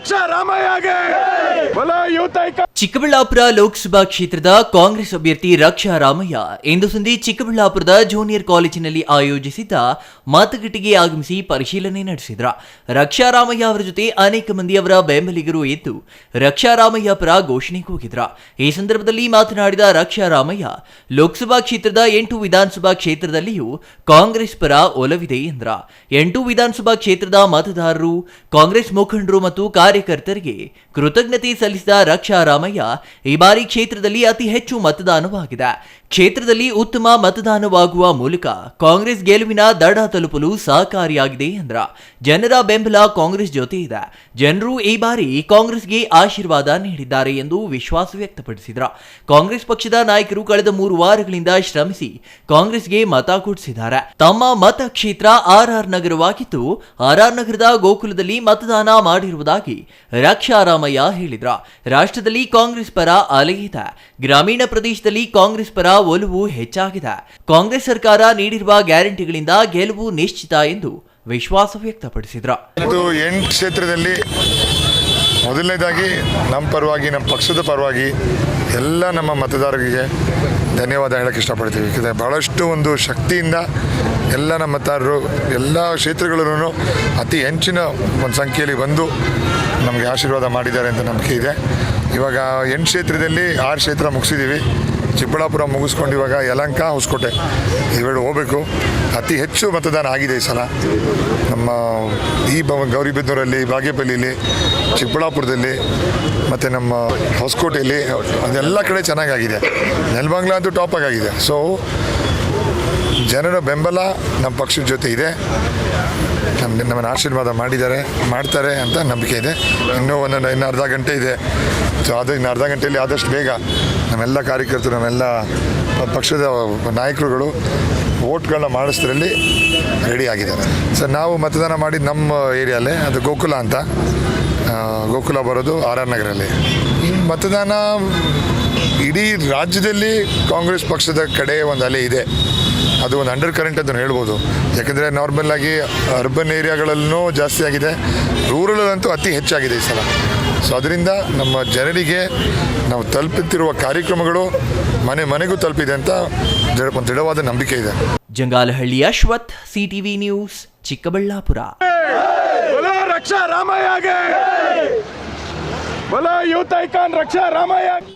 ರಕ್ಷಾ ರಾಮಯ್ಯಗೆ ಬಲ youth icon. Chikkaballapur Lok Sabha ಕ್ಷೇತ್ರದ ಕಾಂಗ್ರೆಸ್ ಅಭ್ಯರ್ಥಿ ರಕ್ಷಾ ರಾಮಯ್ಯ ಇಂದು ಸಂಜೆ ಚಿಕ್ಕಬಳ್ಳಾಪುರದ ಜೂನಿಯರ್ ಕಾಲೇಜಿನಲ್ಲಿ ಆಯೋಜಿಸಿದ್ದ ಮತಗಟ್ಟೆಗೆ ಆಗಮಿಸಿ ಪರಿಶೀಲನೆ ನಡೆಸಿದ್ರು. ರಕ್ಷಾ ರಾಮಯ್ಯ ಅವರ ಜೊತೆ ಅನೇಕ ಮಂದಿ ಅವರ ಬೆಂಬಲಿಗರು ಇದ್ದು ರಕ್ಷಾ ರಾಮಯ್ಯ ಪರ ಘೋಷಣೆ ಕೂಗಿದ್ರು. ಈ ಸಂದರ್ಭದಲ್ಲಿ ಮಾತನಾಡಿದ ರಕ್ಷಾ ರಾಮಯ್ಯ, ಲೋಕಸಭಾ ಕ್ಷೇತ್ರದ 8 ವಿಧಾನಸಭಾ ಕ್ಷೇತ್ರದಲ್ಲಿಯೂ ಕಾಂಗ್ರೆಸ್ ಪರ ಒಲವಿದೆ ಎಂದ್ರ. 8 ವಿಧಾನಸಭಾ ಕ್ಷೇತ್ರದ ಮತದಾರರು, ಕಾಂಗ್ರೆಸ್ ಮುಖಂಡರು ಮತ್ತು ಕಾರ್ಯಕರ್ತರಿಗೆ ಕೃತಜ್ಞತೆ ಸಲ್ಲಿಸಿದ ರಕ್ಷಾ ರಾಮಯ್ಯ, ಈ ಬಾರಿ ಕ್ಷೇತ್ರದಲ್ಲಿ ಅತಿ ಹೆಚ್ಚು ಮತದಾನವಾಗಿದೆ. ಕ್ಷೇತ್ರದಲ್ಲಿ ಉತ್ತಮ ಮತದಾನವಾಗುವ ಮೂಲಕ ಕಾಂಗ್ರೆಸ್ ಗೆಲುವಿನ ದಡ ತಲುಪಲು ಸಹಕಾರಿಯಾಗಿದೆ ಎಂದ್ರ. ಜನರ ಬೆಂಬಲ ಕಾಂಗ್ರೆಸ್ ಜೊತೆ ಇದೆ. ಜನರು ಈ ಬಾರಿ ಕಾಂಗ್ರೆಸ್ಗೆ ಆಶೀರ್ವಾದ ನೀಡಿದ್ದಾರೆ ಎಂದು ವಿಶ್ವಾಸ ವ್ಯಕ್ತಪಡಿಸಿದರು. ಕಾಂಗ್ರೆಸ್ ಪಕ್ಷದ ನಾಯಕರು ಕಳೆದ 3 ವಾರಗಳಿಂದ ಶ್ರಮಿಸಿ ಕಾಂಗ್ರೆಸ್ಗೆ ಮತ ಕೊಡಿಸಿದ್ದಾರೆ. ತಮ್ಮ ಮತ ಕ್ಷೇತ್ರ ಆರ್ಆರ್ ನಗರವಾಗಿದ್ದು ಆರ್ಆರ್ ನಗರದ ಗೋಕುಲದಲ್ಲಿ ಮತದಾನ ಮಾಡಿರುವುದಾಗಿ ರಕ್ಷಾ ರಾಮಯ್ಯ ಹೇಳಿದ್ರು. ರಾಷ್ಟ್ರದಲ್ಲಿ ಕಾಂಗ್ರೆಸ್ ಪರ ಅಲೆ ಇದೆ. ಗ್ರಾಮೀಣ ಪ್ರದೇಶದಲ್ಲಿ ಕಾಂಗ್ರೆಸ್ ಪರ ಒಲವು ಹೆಚ್ಚಾಗಿದೆ. ಕಾಂಗ್ರೆಸ್ ಸರ್ಕಾರ ನೀಡಿರುವ ಗ್ಯಾರಂಟಿಗಳಿಂದ ಗೆಲುವು ನಿಶ್ಚಿತ ಎಂದು ವಿಶ್ವಾಸ ವ್ಯಕ್ತಪಡಿಸಿದ್ರು. 8 ಕ್ಷೇತ್ರದಲ್ಲಿ ಮೊದಲನೇದಾಗಿ ನಮ್ಮ ಪರವಾಗಿ, ನಮ್ಮ ಪಕ್ಷದ ಪರವಾಗಿ ಎಲ್ಲ ನಮ್ಮ ಮತದಾರರಿಗೆ ಧನ್ಯವಾದ ಹೇಳಕ್ಕೆ ಇಷ್ಟಪಡ್ತೀವಿ. ಯಾಕಂದರೆ ಬಹಳಷ್ಟು ಒಂದು ಶಕ್ತಿಯಿಂದ ಎಲ್ಲ ನಮ್ಮ ಮತದಾರರು ಎಲ್ಲ ಕ್ಷೇತ್ರಗಳಲ್ಲೂ ಅತಿ ಹೆಚ್ಚಿನ ಒಂದು ಸಂಖ್ಯೆಯಲ್ಲಿ ಬಂದು ನಮಗೆ ಆಶೀರ್ವಾದ ಮಾಡಿದ್ದಾರೆ ಅಂತ ನಂಬಿಕೆ ಇದೆ. ಇವಾಗ 8 ಕ್ಷೇತ್ರದಲ್ಲಿ 6 ಕ್ಷೇತ್ರ ಮುಗಿಸಿದ್ದೀವಿ. ಚಿಕ್ಕಬಳ್ಳಾಪುರ ಮುಗಿಸ್ಕೊಂಡು ಇವಾಗ ಯಲಹಂಕ, ಹೊಸಕೋಟೆ ಇವೆರಡು ಹೋಗಬೇಕು. ಅತಿ ಹೆಚ್ಚು ಮತದಾನ ಆಗಿದೆ ಈ ಸಲ. ನಮ್ಮ ಈ ಗೌರಿಬಿದನೂರಲ್ಲಿ, ಬಾಗೇಪಲ್ಲಿಲಿ, ಚಿಕ್ಕಬಳ್ಳಾಪುರದಲ್ಲಿ ಮತ್ತು ನಮ್ಮ ಹೊಸಕೋಟೆಯಲ್ಲಿ ಅದೆಲ್ಲ ಕಡೆ ಚೆನ್ನಾಗಾಗಿದೆ. ನೆಲಮಂಗಲ ಅಂತೂ ಟಾಪಾಗಿ ಆಗಿದೆ. ಸೊ ಜನರ ಬೆಂಬಲ ನಮ್ಮ ಪಕ್ಷದ ಜೊತೆ ಇದೆ. ನಮ್ಮನ್ನು ಆಶೀರ್ವಾದ ಮಾಡ್ತಾರೆ ಅಂತ ನಂಬಿಕೆ ಇದೆ. ಇನ್ನೂ ಇನ್ನು ಅರ್ಧ ಗಂಟೆ ಇದೆ. ಸೊ ಅದು ಇನ್ನು ಅರ್ಧ ಗಂಟೆಯಲ್ಲಿ ಆದಷ್ಟು ಬೇಗ ನಮ್ಮೆಲ್ಲ ಕಾರ್ಯಕರ್ತರು, ನಮ್ಮೆಲ್ಲ ಪಕ್ಷದ ನಾಯಕರುಗಳು ವೋಟ್ಗಳನ್ನ ಮಾಡಿಸೋದ್ರಲ್ಲಿ ರೆಡಿ ಆಗಿದ್ದಾರೆ. ಸರ್, ನಾವು ಮತದಾನ ಮಾಡಿದ ನಮ್ಮ ಏರಿಯಲ್ಲೇ, ಅದು ಗೋಕುಲ ಅಂತ. ಗೋಕುಲ ಬರೋದು ಆರ್ಆರ್ ನಗರಲ್ಲಿ. ಈ ಮತದಾನ ಇಡೀ ರಾಜ್ಯದಲ್ಲಿ ಕಾಂಗ್ರೆಸ್ ಪಕ್ಷದ ಕಡೆ ಒಂದು ಅಲೆ ಇದೆ. ಅದು ಒಂದು ಅಂಡರ್ ಕರೆಂಟ್ ಅಂತ ಹೇಳ್ಬೋದು. ಯಾಕಂದರೆ ನಾರ್ಮಲ್ಲಾಗಿ ಅರ್ಬನ್ ಏರಿಯಾಗಳಲ್ಲೂ ಜಾಸ್ತಿ ಆಗಿದೆ, ರೂರಲಲ್ಲಂತೂ ಅತಿ ಹೆಚ್ಚಾಗಿದೆ ಈ ಸಲ. ಸೊ ಅದರಿಂದ ನಮ್ಮ ಜನರಿಗೆ ನಾವು ತಲುಪುತ್ತಿರುವ ಕಾರ್ಯಕ್ರಮಗಳು ಮನೆ ಮನೆಗೂ ತಲುಪಿದೆ ಅಂತ ಒಂದು ದೃಢವಾದ ನಂಬಿಕೆ ಇದೆ. Jangalahalli Ashwath, CTV news, Chikkaballapur. ರಕ್ಷಾ ರಾಮಯ್ಯಗೆ ಬಲ ಯೂತ್ ಐಕಾನ್ ರಕ್ಷಾ ರಾಮಯ್ಯ.